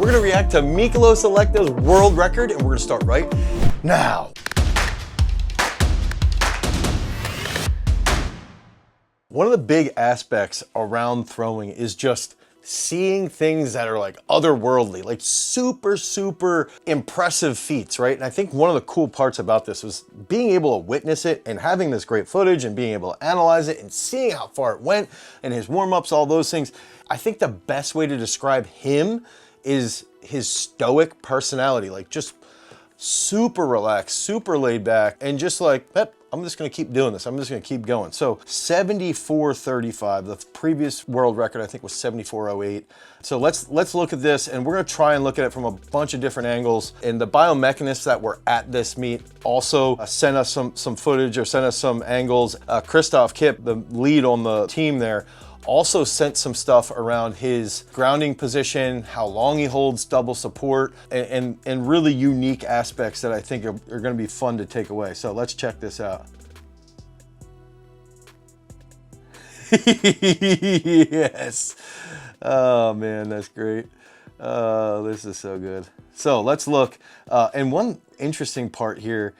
We're gonna react to Mykolas Alekna's world record, and we're gonna start right now. One of the big aspects around throwing is just seeing things that are like otherworldly, like super, super impressive feats, right? And I think one of the cool parts about this was being able to witness it and having this great footage and being able to analyze it and seeing how far it went and his warm-ups, all those things. I think the best way to describe him is his stoic personality, like just super relaxed, super laid back, and just like, I'm just gonna keep doing this. I'm just gonna keep going. So 74.35, the previous world record I think was 74.08. So let's look at this, and we're gonna try and look at it from a bunch of different angles. And the biomechanists that were at this meet also sent us some footage or sent us some angles. Christoph Kipp, the lead on the team there, also sent some stuff around his grounding position, how long he holds double support, and really unique aspects that I think are gonna be fun to take away. So let's check this out. Yes. Oh man, that's great. This is so good. So let's look. And one interesting part here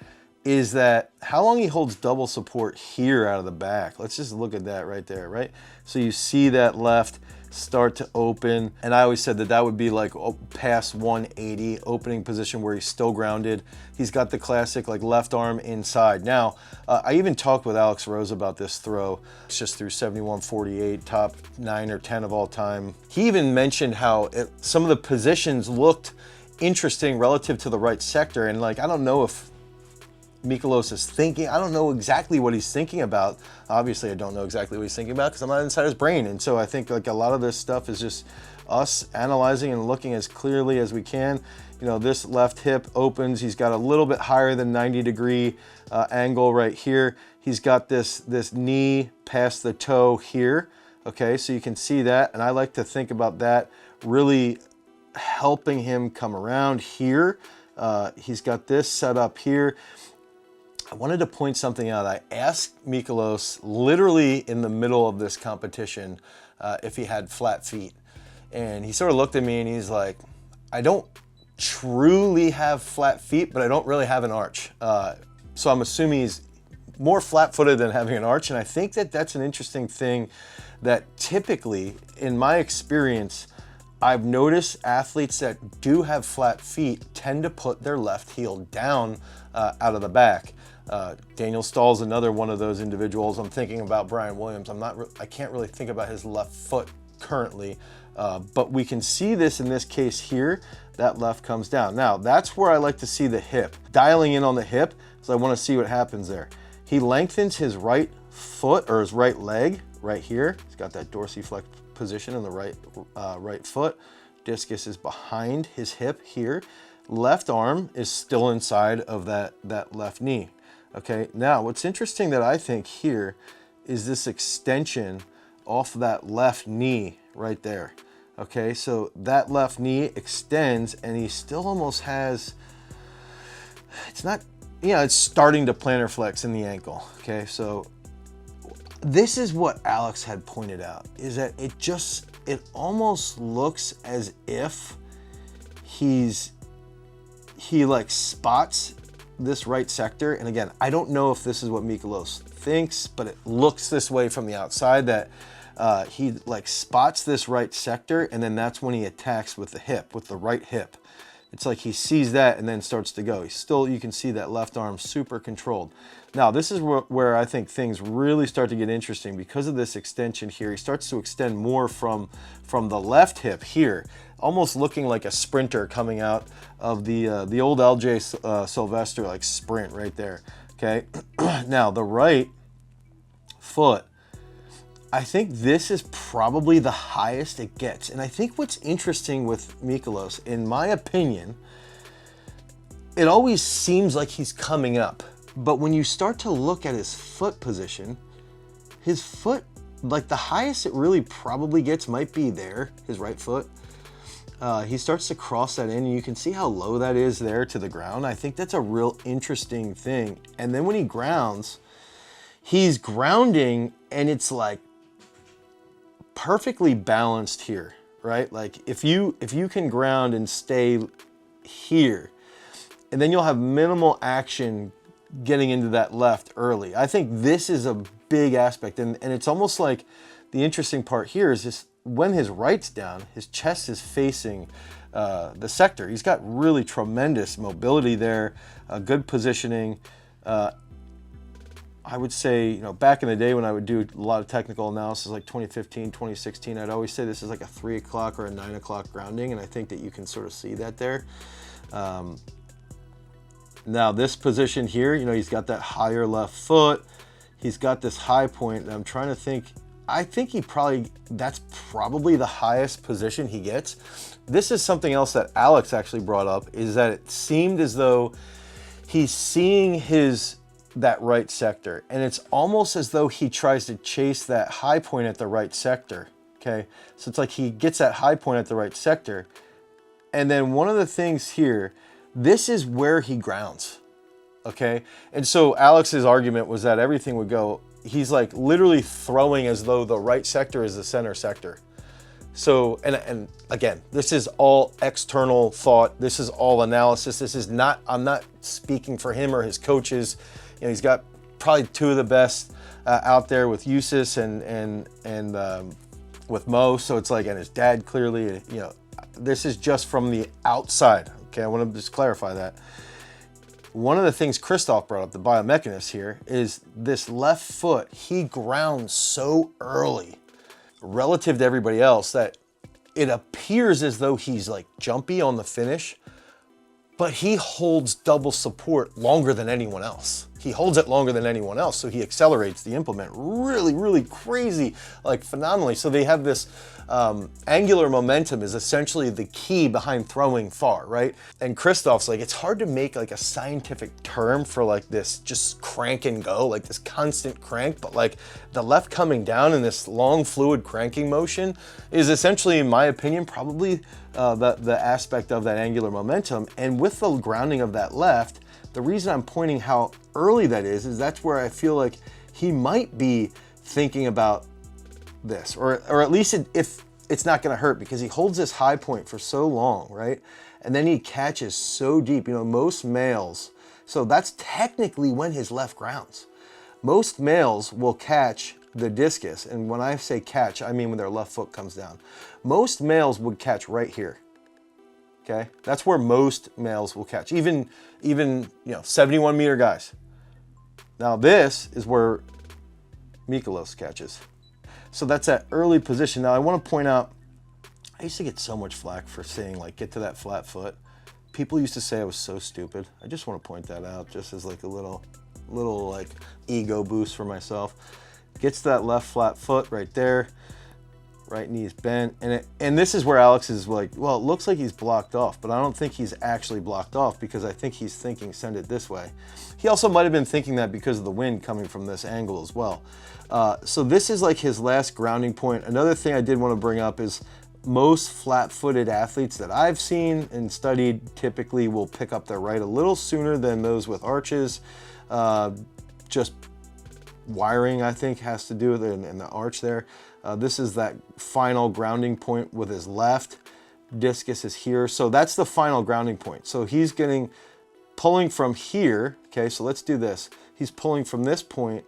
is that how long he holds double support here out of the back. Let's just look at that right there, right? So you see that left start to open, and I always said that that would be like past 180 opening position where he's still grounded. He's got the classic like left arm inside. Now, I even talked with Alex Rose about this throw. It's just through 71.48, top 9 or 10 of all time. He even mentioned how some of the positions looked interesting relative to the right sector, and like, I don't know if Mykolas is thinking. I don't know exactly what he's thinking about. Obviously, I don't know exactly what he's thinking about because I'm not inside his brain. And so I think like a lot of this stuff is just us analyzing and looking as clearly as we can. You know, this left hip opens. He's got a little bit higher than 90-degree angle right here. He's got this knee past the toe here. Okay, so you can see that. And I like to think about that really helping him come around here. He's got this set up here. I wanted to point something out. I asked Mykolas literally in the middle of this competition if he had flat feet. And he sort of looked at me and he's like, I don't truly have flat feet, but I don't really have an arch. So I'm assuming he's more flat-footed than having an arch. And I think that that's an interesting thing that typically, in my experience, I've noticed athletes that do have flat feet tend to put their left heel down out of the back. Daniel Stahl's another one of those individuals. I'm thinking about Brian Williams. I can't really think about his left foot currently, but we can see this in this case here, that left comes down. Now, that's where I like to see the hip. Dialing in on the hip, because I want to see what happens there. He lengthens his right foot, or his right leg, right here. He's got that dorsiflex position in the right foot. Discus is behind his hip here. Left arm is still inside of that left knee. Okay, now what's interesting that I think here is this extension off that left knee right there. Okay, so that left knee extends and he still almost has, it's not, it's starting to plantar flex in the ankle. Okay, so this is what Alex had pointed out, is that it almost looks as if he like spots this right sector. And again, I don't know if this is what Mykolas thinks, but it looks this way from the outside, that he like spots this right sector, and then that's when he attacks with the hip, with the right hip. It's like he sees that and then starts to go. You can see that left arm super controlled. Now, this is where I think things really start to get interesting because of this extension here. He starts to extend more from the left hip here, almost looking like a sprinter coming out of the old LJ Sylvester like sprint right there. Okay, now the right foot, I think this is probably the highest it gets. And I think what's interesting with Mykolas, in my opinion, it always seems like he's coming up. But when you start to look at his foot position, his foot, like the highest it really probably gets might be there, his right foot. He starts to cross that in, and you can see how low that is there to the ground. I think that's a real interesting thing. And then when he grounds, he's grounding and it's like perfectly balanced here, right? Like if you can ground and stay here, and then you'll have minimal action getting into that left early. I think this is a big aspect, and it's almost like the interesting part here is just when his right's down, his chest is facing the sector. He's got really tremendous mobility there, good positioning. I would say, you know, back in the day when I would do a lot of technical analysis, like 2015, 2016, I'd always say this is like a 3 o'clock or a 9 o'clock grounding, and I think that you can sort of see that there. Now this position here, you know, he's got that higher left foot. He's got this high point, and I'm trying to think, I think that's probably the highest position he gets. This is something else that Alex actually brought up, is that it seemed as though he's seeing that right sector, and it's almost as though he tries to chase that high point at the right sector, okay? So it's like he gets that high point at the right sector, and then one of the things here, this is where he grounds, okay? And so Alex's argument was that everything would go, he's like literally throwing as though the right sector is the center sector. So, and again, this is all external thought. This is all analysis. This is not, I'm not speaking for him or his coaches. You know, he's got probably two of the best out there with Eustace and with Mo. So it's like, and his dad clearly, you know, this is just from the outside. Okay, I want to just clarify that. One of the things Christoph brought up, the biomechanist here, is this left foot, he grounds so early relative to everybody else that it appears as though he's like jumpy on the finish, but he holds double support longer than anyone else. He holds it longer than anyone else, so he accelerates the implement really, really crazy, like phenomenally. So they have this angular momentum is essentially the key behind throwing far, right? And Christoph's like, it's hard to make like a scientific term for like this just crank and go, like this constant crank, but like the left coming down in this long fluid cranking motion is essentially, in my opinion, probably the aspect of that angular momentum. And with the grounding of that left, the reason I'm pointing how early that is that's where I feel like he might be thinking about this, or at least if it's not going to hurt, because he holds this high point for so long, right? And then he catches so deep. You know, most males, so that's technically when his left grounds. Most males will catch the discus, and when I say catch, I mean when their left foot comes down. Most males would catch right here. Okay, that's where most males will catch, even you know, 71 meter guys. Now this is where Mykolas catches. So that's that early position. Now I want to point out, I used to get so much flack for saying like get to that flat foot. People used to say I was so stupid. I just want to point that out just as like a little like ego boost for myself. Gets to that left flat foot right there. Right knee's bent, and this is where Alex is like, well, it looks like he's blocked off, but I don't think he's actually blocked off, because I think he's thinking send it this way. He also might have been thinking that because of the wind coming from this angle as well. So this is like his last grounding point. Another thing I did want to bring up is most flat-footed athletes that I've seen and studied typically will pick up their right a little sooner than those with arches. Just wiring, I think, has to do with it in the arch there. This is that final grounding point with his left. Discus is here. So that's the final grounding point. So he's pulling from here. Okay, so let's do this. He's pulling from this point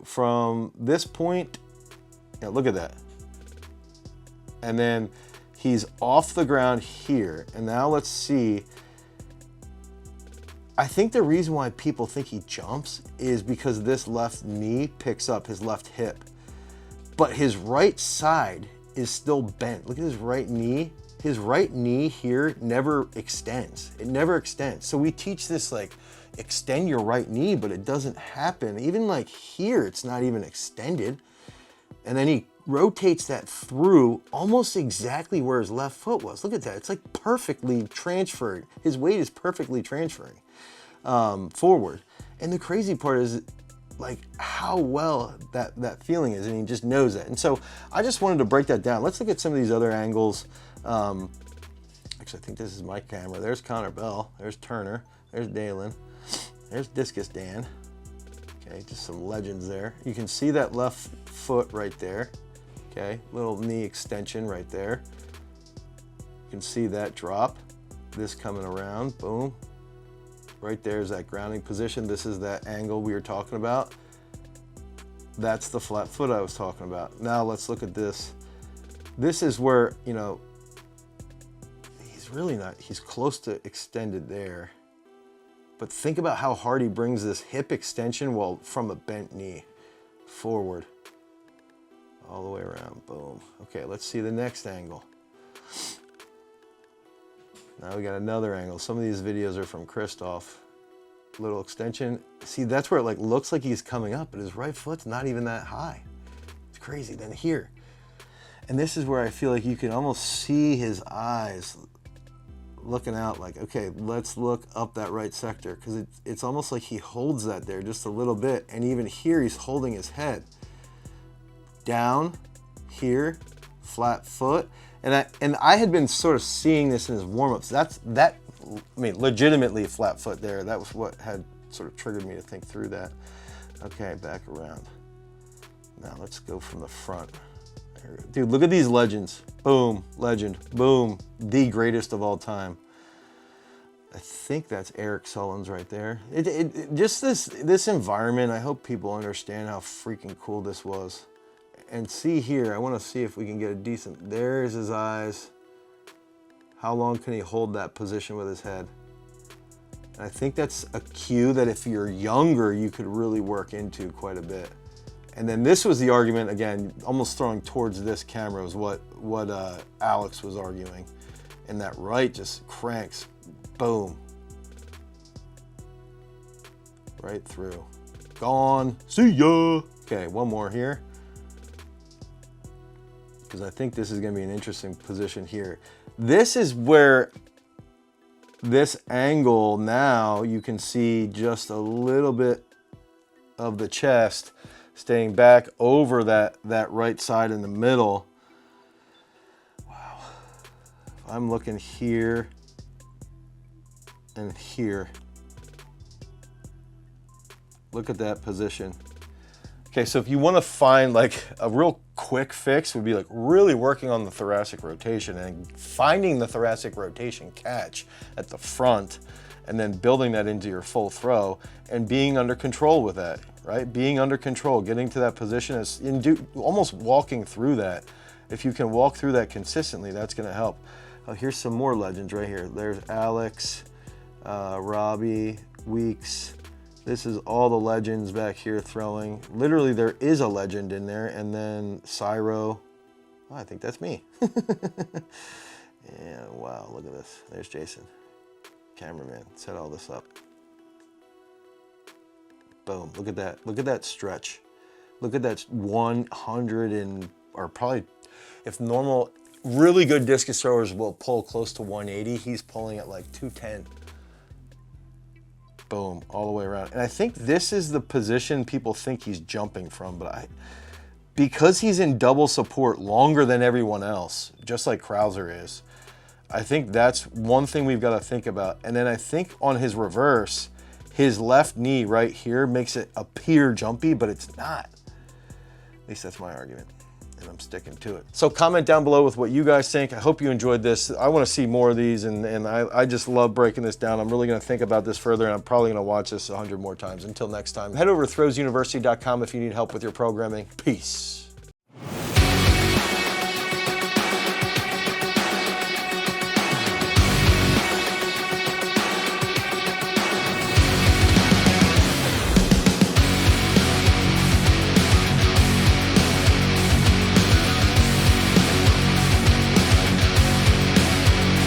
from this point. Yeah, look at that. And then he's off the ground here. And now let's see. I think the reason why people think he jumps is because this left knee picks up his left hip. But his right side is still bent. Look at his right knee. His right knee here never extends. It never extends. So we teach this like, extend your right knee, but it doesn't happen. Even like here, it's not even extended. And then he rotates that through almost exactly where his left foot was. Look at that. It's like perfectly transferred. His weight is perfectly transferring forward. And the crazy part is like how well that feeling is, and he just knows it. And so I just wanted to break that down. Let's look at some of these other angles. Actually, I think this is my camera. There's Connor Bell. There's Turner. There's Dalen. There's Discus Dan. Okay, just some legends there. You can see that left foot right there. Okay, little knee extension right there. You can see that drop. This coming around, boom. Right there is that grounding position. This is that angle we were talking about. That's the flat foot I was talking about. Now let's look at this. This is where, you know, he's really not, he's close to extended there. But think about how hard he brings this hip extension, well, from a bent knee forward. All the way around, boom. Okay, let's see the next angle. Now we got another angle. Some of these videos are from Christoph. Little extension. See, that's where it like looks like he's coming up, but his right foot's not even that high. It's crazy. Then here. And this is where I feel like you can almost see his eyes looking out like, okay, let's look up that right sector, because it's almost like he holds that there just a little bit. And even here, he's holding his head. Down, here, flat foot. And I had been sort of seeing this in his warm-ups. I mean, legitimately flat foot there. That was what had sort of triggered me to think through that. Okay, back around. Now let's go from the front. Dude, look at these legends. Boom, legend, boom, the greatest of all time. I think that's Eric Sullins right there. Just this environment, I hope people understand how freaking cool this was. And see here, I want to see if we can get a decent, there's his eyes. How long can he hold that position with his head? And I think that's a cue that if you're younger, you could really work into quite a bit. And then this was the argument, again, almost throwing towards this camera is what Alex was arguing. And that right just cranks, boom. Right through. Gone, see ya. Okay, one more here. Because I think this is going to be an interesting position here. This is where this angle now you can see just a little bit of the chest staying back over that right side in the middle. Wow. I'm looking here and here. Look at that position. Okay, so if you want to find like a real quick fix, would be like really working on the thoracic rotation and finding the thoracic rotation catch at the front and then building that into your full throw and being under control with that, right? Being under control, getting to that position, is almost walking through that. If you can walk through that consistently, that's going to help. Oh, here's some more legends right here. There's Alex, Robbie, Weeks. This is all the legends back here throwing. Literally, there is a legend in there. And then Cyro. Oh, I think that's me. Yeah, wow, look at this. There's Jason. Cameraman, set all this up. Boom, look at that. Look at that stretch. Look at that 100 and, or probably, if normal, really good discus throwers will pull close to 180. He's pulling at like 210. Boom, all the way around. And I think this is the position people think he's jumping from, but because he's in double support longer than everyone else, just like Krauser is, I think that's one thing we've got to think about. And then I think on his reverse, his left knee right here makes it appear jumpy, but it's not. At least that's my argument, and I'm sticking to it. So comment down below with what you guys think. I hope you enjoyed this. I want to see more of these, and I just love breaking this down. I'm really going to think about this further, and I'm probably going to watch this 100 more times. Until next time, head over to throwsuniversity.com if you need help with your programming. Peace.